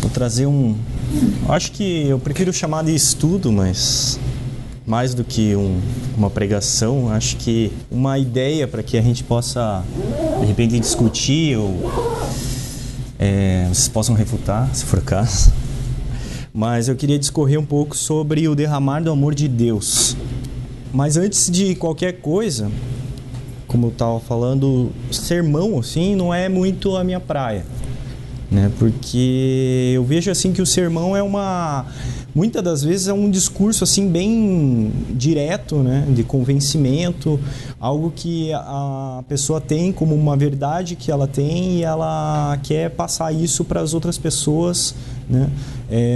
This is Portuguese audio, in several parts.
Vou trazer acho que eu prefiro chamar de estudo, mas mais do que uma pregação, acho que uma ideia para que a gente possa, de repente, discutir ou vocês possam refutar, se for o caso. Mas eu queria discorrer um pouco sobre o derramar do amor de Deus. Mas antes de qualquer coisa, como eu estava falando, sermão assim não é muito a minha praia, né? Porque eu vejo assim que o sermão muitas das vezes é um discurso assim bem direto, né? De convencimento, algo que a pessoa tem como uma verdade que ela tem e ela quer passar isso para as outras pessoas, né?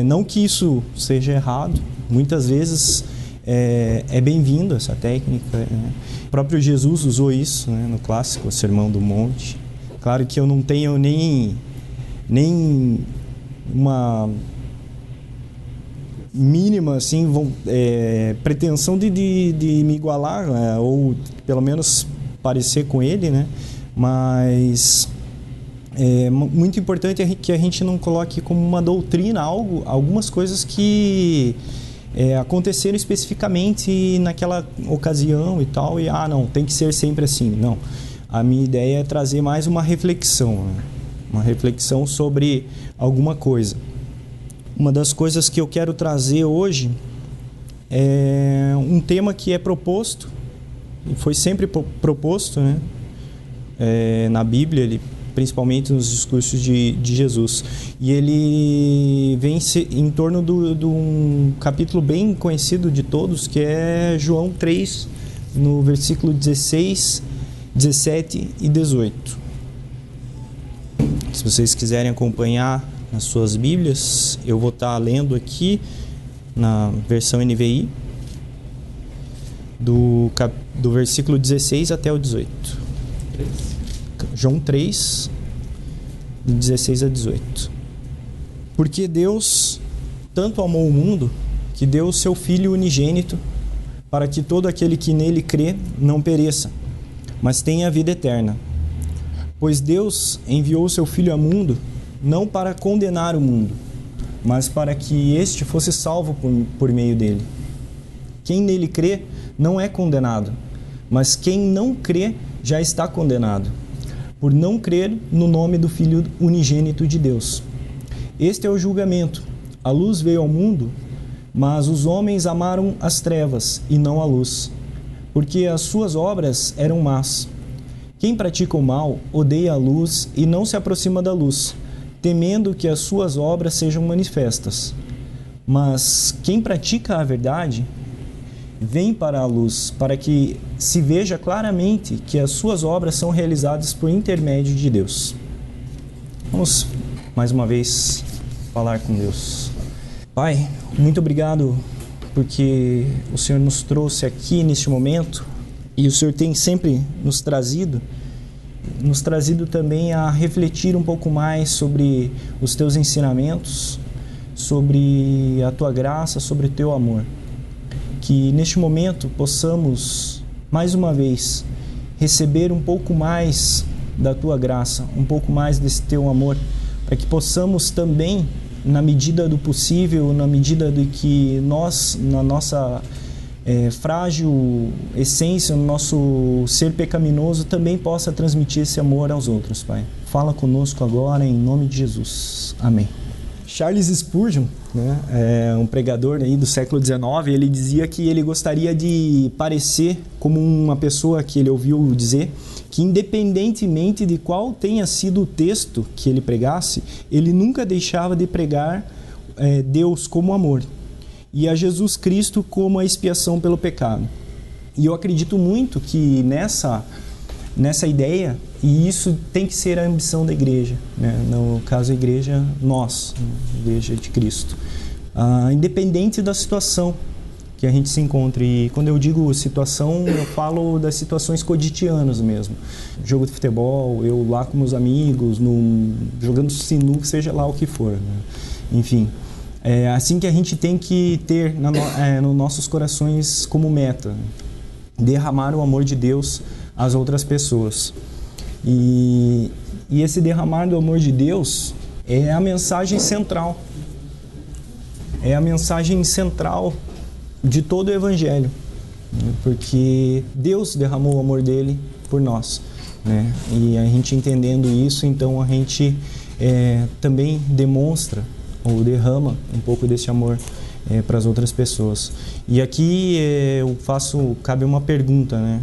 Não que isso seja errado, muitas vezes é bem-vindo essa técnica, né? O próprio Jesus usou isso, né, no clássico Sermão do Monte. Claro que eu não tenho nem uma mínima assim, pretensão de me igualar, né, ou pelo menos parecer com ele, né? Mas é muito importante que a gente não coloque como uma doutrina algumas coisas que aconteceram especificamente naquela ocasião e tal, e não, tem que ser sempre assim. Não, a minha ideia é trazer mais uma reflexão, né? Uma reflexão sobre alguma coisa. Uma das coisas que eu quero trazer hoje é um tema que é proposto, e foi sempre proposto, né? Na Bíblia, principalmente nos discursos de Jesus. E ele vem em torno de um capítulo bem conhecido de todos, que é João 3, no versículo 16, 17 e 18. Se vocês quiserem acompanhar nas suas Bíblias, eu vou estar lendo aqui na versão NVI, do versículo 16 até o 18. João 3, de 16 a 18. Porque Deus tanto amou o mundo, que deu o seu Filho unigênito, para que todo aquele que nele crê não pereça, mas tenha a vida eterna. Pois Deus enviou o seu Filho ao mundo, não para condenar o mundo, mas para que este fosse salvo por meio dele. Quem nele crê não é condenado, mas quem não crê já está condenado, por não crer no nome do Filho unigênito de Deus. Este é o julgamento. A luz veio ao mundo, mas os homens amaram as trevas e não a luz, porque as suas obras eram más. Quem pratica o mal odeia a luz e não se aproxima da luz, temendo que as suas obras sejam manifestas. Mas quem pratica a verdade vem para a luz, para que se veja claramente que as suas obras são realizadas por intermédio de Deus. Vamos, mais uma vez, falar com Deus. Pai, muito obrigado porque o Senhor nos trouxe aqui neste momento e o Senhor tem sempre nos trazido também a refletir um pouco mais sobre os Teus ensinamentos, sobre a Tua graça, sobre o Teu amor. Que neste momento possamos, mais uma vez, receber um pouco mais da Tua graça, um pouco mais desse Teu amor, para que possamos também, na medida do possível, na medida do que nós, na nossa frágil essência, no nosso ser pecaminoso, também possa transmitir esse amor aos outros, Pai. Fala conosco agora, em nome de Jesus. Amém. Charles Spurgeon, né, um pregador aí do século XIX, ele dizia que ele gostaria de parecer como uma pessoa que ele ouviu dizer que, independentemente de qual tenha sido o texto que ele pregasse, ele nunca deixava de pregar Deus como amor e a Jesus Cristo como a expiação pelo pecado. E eu acredito muito que nessa ideia, e isso tem que ser a ambição da igreja, né? No caso a igreja, nós, a igreja de Cristo, independente da situação que a gente se encontre. E quando eu digo situação, eu falo das situações cotidianas mesmo, jogo de futebol, eu lá com meus amigos, jogando sinuca, seja lá o que for, né? Enfim, é assim que a gente tem que ter nos nossos corações como meta, derramar o amor de Deus às outras pessoas. E esse derramar do amor de Deus é a mensagem central. É a mensagem central de todo o Evangelho, né? Porque Deus derramou o amor dele por nós, né? E a gente entendendo isso, então a gente também demonstra ou derrama um pouco desse amor para as outras pessoas. E aqui cabe uma pergunta, né?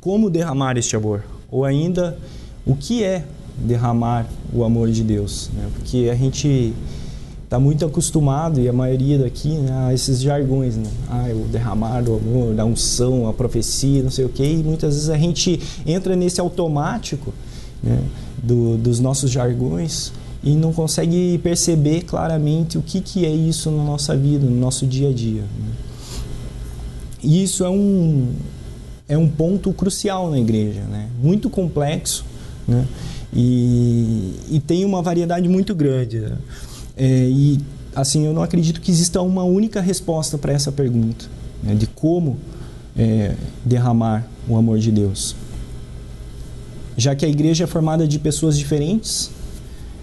Como derramar este amor? Ou ainda, o que é derramar o amor de Deus, né? Porque a gente está muito acostumado, e a maioria daqui, né, a esses jargões, né? O derramar do amor, a unção, a profecia, não sei o quê, e muitas vezes a gente entra nesse automático, né, dos nossos jargões e não consegue perceber claramente o que é isso na nossa vida, no nosso dia a dia, né? E isso é um ponto crucial na igreja, né? Muito complexo, né? E tem uma variedade muito grande, né? E assim, eu não acredito que exista uma única resposta para essa pergunta, né, de como derramar o amor de Deus. Já que a igreja é formada de pessoas diferentes,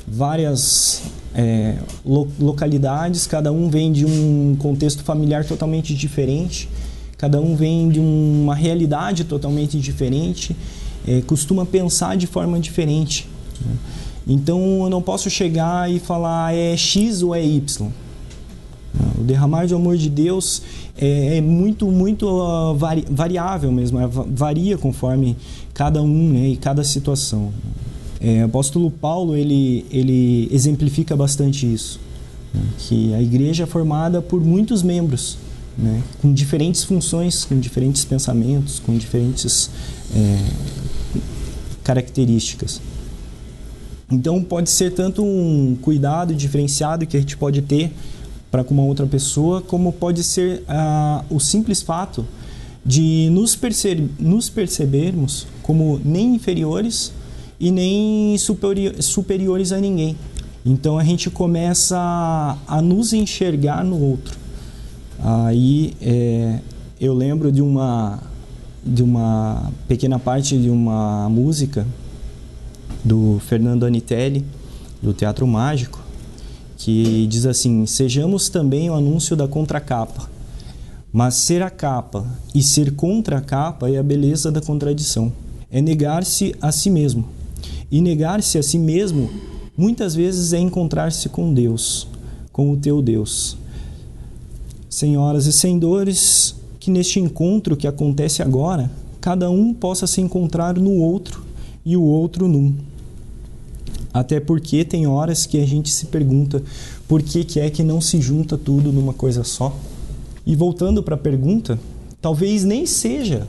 várias localidades, cada um vem de um contexto familiar totalmente diferente, cada um vem de uma realidade totalmente diferente, costuma pensar de forma diferente, né? Então eu não posso chegar e falar é X ou é Y. O derramar do amor de Deus é muito variável mesmo, varia conforme cada um, né, e cada situação. O apóstolo Paulo ele exemplifica bastante isso, né, que a igreja é formada por muitos membros, né, com diferentes funções, com diferentes pensamentos, com diferentes características. Então pode ser tanto um cuidado diferenciado que a gente pode ter para com uma outra pessoa, como pode ser o simples fato de nos percebermos como nem inferiores e nem superiores a ninguém. Então a gente começa a nos enxergar no outro. Aí eu lembro de uma pequena parte de uma música do Fernando Anitelli, do Teatro Mágico, que diz assim: sejamos também o anúncio da contracapa, mas ser a capa e ser contra a capa é a beleza da contradição. É negar-se a si mesmo. E negar-se a si mesmo, muitas vezes, é encontrar-se com Deus, com o teu Deus. Senhoras e senhores, que neste encontro que acontece agora, cada um possa se encontrar no outro e o outro num. Até porque tem horas que a gente se pergunta por que é que não se junta tudo numa coisa só. E voltando para a pergunta, talvez nem seja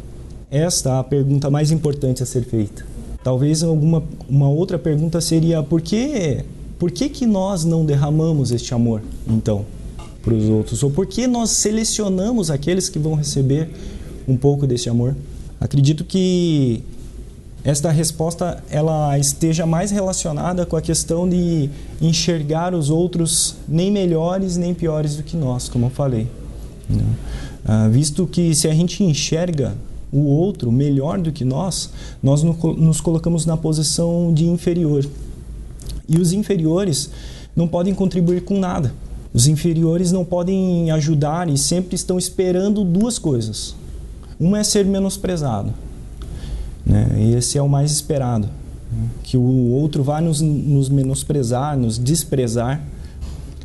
esta a pergunta mais importante a ser feita. Talvez uma outra pergunta seria por que nós não derramamos este amor, então, para os outros? Ou por que nós selecionamos aqueles que vão receber um pouco desse amor? Acredito que esta resposta ela esteja mais relacionada com a questão de enxergar os outros nem melhores nem piores do que nós, como eu falei. Visto que se a gente enxerga o outro melhor do que nós nos colocamos na posição de inferior. E os inferiores não podem contribuir com nada. Os inferiores não podem ajudar e sempre estão esperando duas coisas. Uma é ser menosprezado, né? Esse é o mais esperado, né? Que o outro vá nos menosprezar, nos desprezar.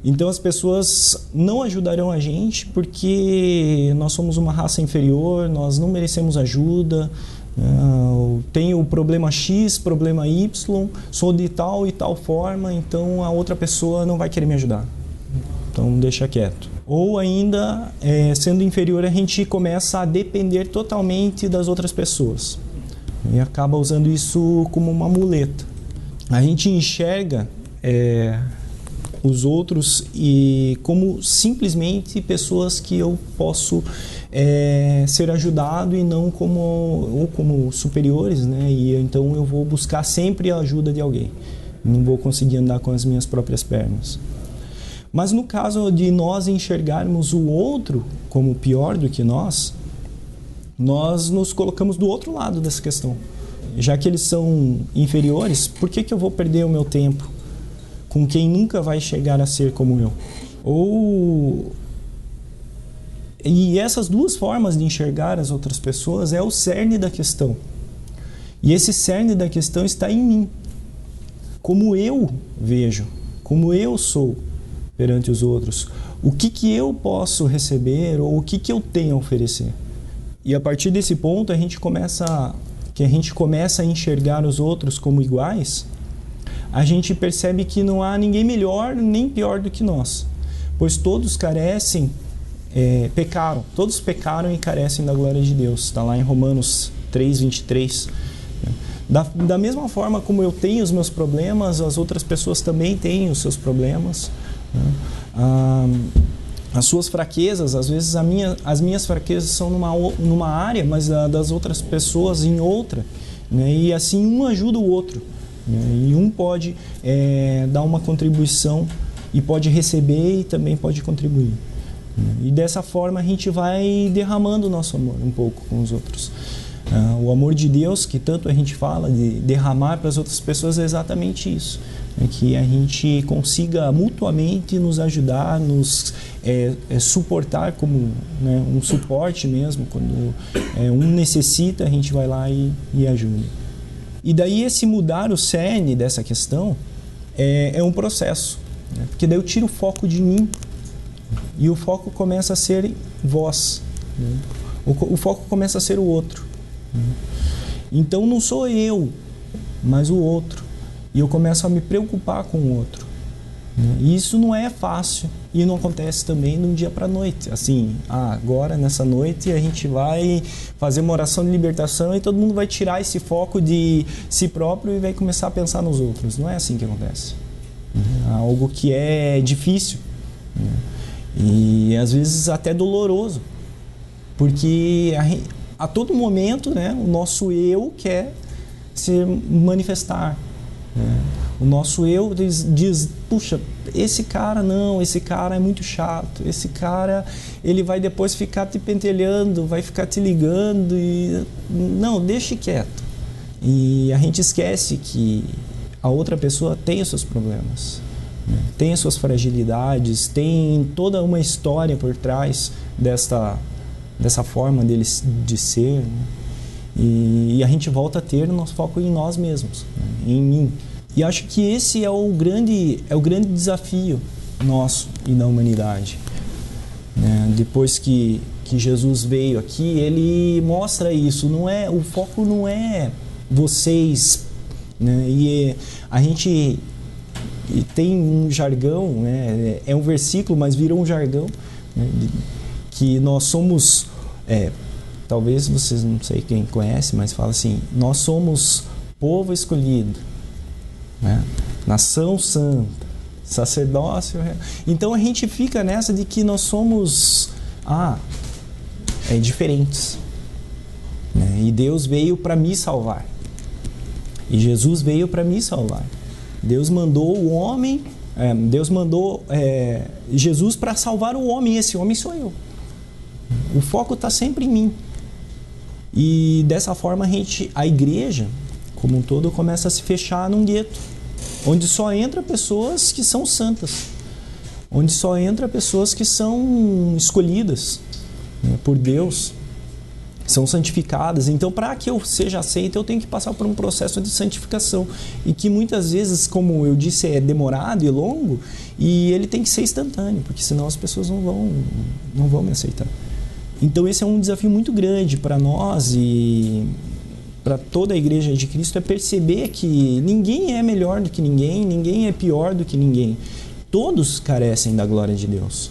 Então as pessoas não ajudarão a gente porque nós somos uma raça inferior, nós não merecemos ajuda, tenho o problema X, problema Y, sou de tal e tal forma, então a outra pessoa não vai querer me ajudar, então deixa quieto. Ou ainda, sendo inferior, a gente começa a depender totalmente das outras pessoas e acaba usando isso como uma muleta. A gente enxerga os outros e como simplesmente pessoas que eu posso ser ajudado e não como superiores, né? E então eu vou buscar sempre a ajuda de alguém, não vou conseguir andar com as minhas próprias pernas. Mas no caso de nós enxergarmos o outro como pior do que nós nos colocamos do outro lado dessa questão. Já que eles são inferiores, por que eu vou perder o meu tempo com quem nunca vai chegar a ser como eu. E essas duas formas de enxergar as outras pessoas é o cerne da questão. E esse cerne da questão está em mim. Como eu vejo, como eu sou perante os outros, o que eu posso receber ou o que eu tenho a oferecer. E a partir desse ponto a gente começa a enxergar os outros como iguais, a gente percebe que não há ninguém melhor nem pior do que nós, pois todos todos pecaram e carecem da glória de Deus. Está lá em Romanos 3:23. Da mesma forma como eu tenho os meus problemas, as outras pessoas também têm os seus problemas, as suas fraquezas. Às vezes as minhas fraquezas são numa área, mas das outras pessoas em outra, né? E assim um ajuda o outro, né? E um pode dar uma contribuição e pode receber e também pode contribuir, né? E dessa forma a gente vai derramando o nosso amor um pouco com os outros. O amor de Deus, que tanto a gente fala de derramar para as outras pessoas, é exatamente isso. Que a gente consiga mutuamente nos ajudar, nos suportar como, né, um suporte mesmo. Quando um necessita, a gente vai lá e ajuda. E daí esse mudar o cerne dessa questão é um processo, né? Porque daí eu tiro o foco de mim e o foco começa a ser vós, né? O foco começa a ser o outro. Então não sou eu, mas o outro. E eu começo a me preocupar com o outro. E isso não é fácil e não acontece também de um dia para a noite. Assim, agora nessa noite a gente vai fazer uma oração de libertação e todo mundo vai tirar esse foco de si próprio e vai começar a pensar nos outros. Não é assim que acontece. É algo que é difícil, né? E às vezes até doloroso, porque a todo momento, né, o nosso eu quer se manifestar, né? O nosso eu diz, puxa, esse cara é muito chato, esse cara ele vai depois ficar te pentelhando, vai ficar te ligando e não, deixe quieto. E a gente esquece que a outra pessoa tem os seus problemas, né? Tem as suas fragilidades, tem toda uma história por trás dessa forma deles de ser, né? E a gente volta a ter o nosso foco em nós mesmos, né? Em mim. E acho que esse é o grande desafio nosso e da humanidade, né? Depois que Jesus veio aqui, ele mostra isso. O foco não é vocês, né? E a gente tem um jargão, né? É um versículo, mas virou um jargão, né? Que nós somos, talvez vocês não sei quem conhece, mas fala assim, nós somos povo escolhido, né? Nação santa, sacerdócio. Então a gente fica nessa de que nós somos diferentes, né? E Deus veio para me salvar. E Jesus veio para me salvar. Deus mandou o homem, Jesus para salvar o homem, e esse homem sou eu. O foco está sempre em mim. E dessa forma a igreja, como um todo, começa a se fechar num gueto, onde só entra pessoas que são santas, onde só entra pessoas que são escolhidas, né, por Deus, são santificadas. Então, para que eu seja aceito, eu tenho que passar por um processo de santificação, e que muitas vezes, como eu disse, é demorado e longo, e ele tem que ser instantâneo, porque senão as pessoas não vão me aceitar. Então esse é um desafio muito grande para nós e para toda a Igreja de Cristo, é perceber que ninguém é melhor do que ninguém, ninguém é pior do que ninguém. Todos carecem da glória de Deus.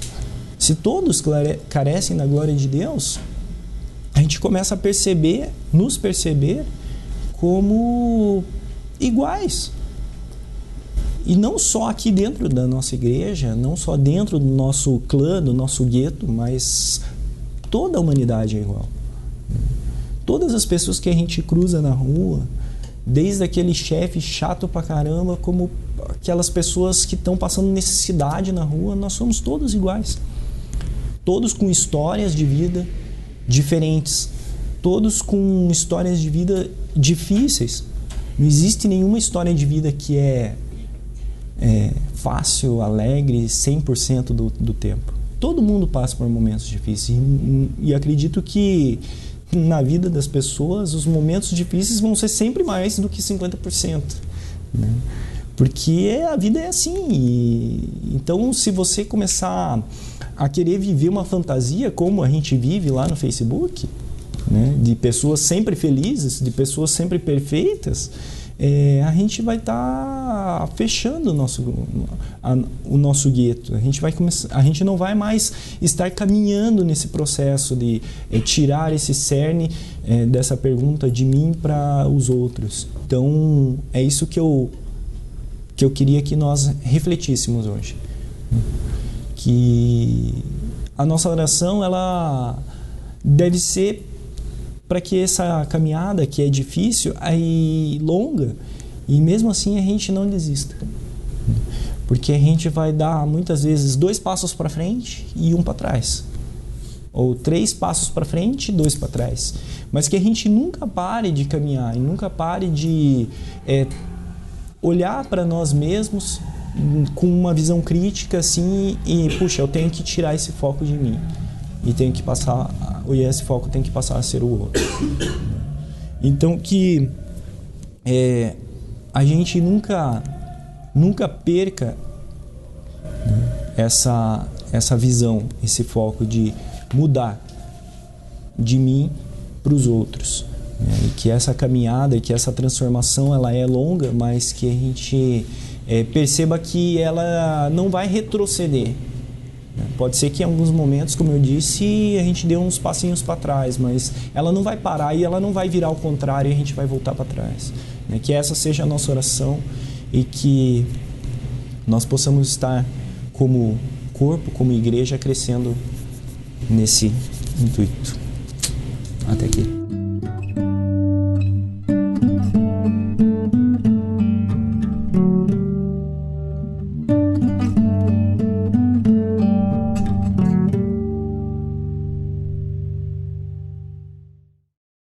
Se todos carecem da glória de Deus, a gente começa a nos perceber como iguais. E não só aqui dentro da nossa igreja, não só dentro do nosso clã, do nosso gueto, mas toda a humanidade é igual. Todas as pessoas que a gente cruza na rua, desde aquele chefe chato pra caramba, como aquelas pessoas que estão passando necessidade na rua, nós somos todos iguais. Todos com histórias de vida diferentes. Todos com histórias de vida difíceis. Não existe nenhuma história de vida que é fácil, alegre, 100% do tempo. Todo mundo passa por momentos difíceis e acredito que na vida das pessoas os momentos difíceis vão ser sempre mais do que 50%, né? Porque a vida é assim. Então, se você começar a querer viver uma fantasia como a gente vive lá no Facebook, né, de pessoas sempre felizes, de pessoas sempre perfeitas, a gente vai estar fechando o nosso gueto. A gente não vai mais estar caminhando nesse processo de tirar esse cerne dessa pergunta de mim para os outros. Então, é isso que eu queria que nós refletíssemos hoje. Que a nossa oração, ela deve ser para que essa caminhada, que é difícil e longa, e mesmo assim a gente não desista. Porque a gente vai dar, muitas vezes, 2 passos para frente e 1 para trás. Ou 3 passos para frente e 2 para trás. Mas que a gente nunca pare de caminhar e nunca pare de olhar para nós mesmos com uma visão crítica assim e, puxa, eu tenho que tirar esse foco de mim. E tenho que passar, e esse foco tem que passar a ser o outro. Então que a gente nunca perca, né, essa visão, esse foco de mudar de mim para os outros, né? E que essa caminhada e que essa transformação ela é longa, mas que a gente perceba que ela não vai retroceder. Pode ser que em alguns momentos, como eu disse, a gente dê uns passinhos para trás, mas ela não vai parar e ela não vai virar ao contrário e a gente vai voltar para trás. Que essa seja a nossa oração e que nós possamos estar como corpo, como igreja, crescendo nesse intuito. Até aqui.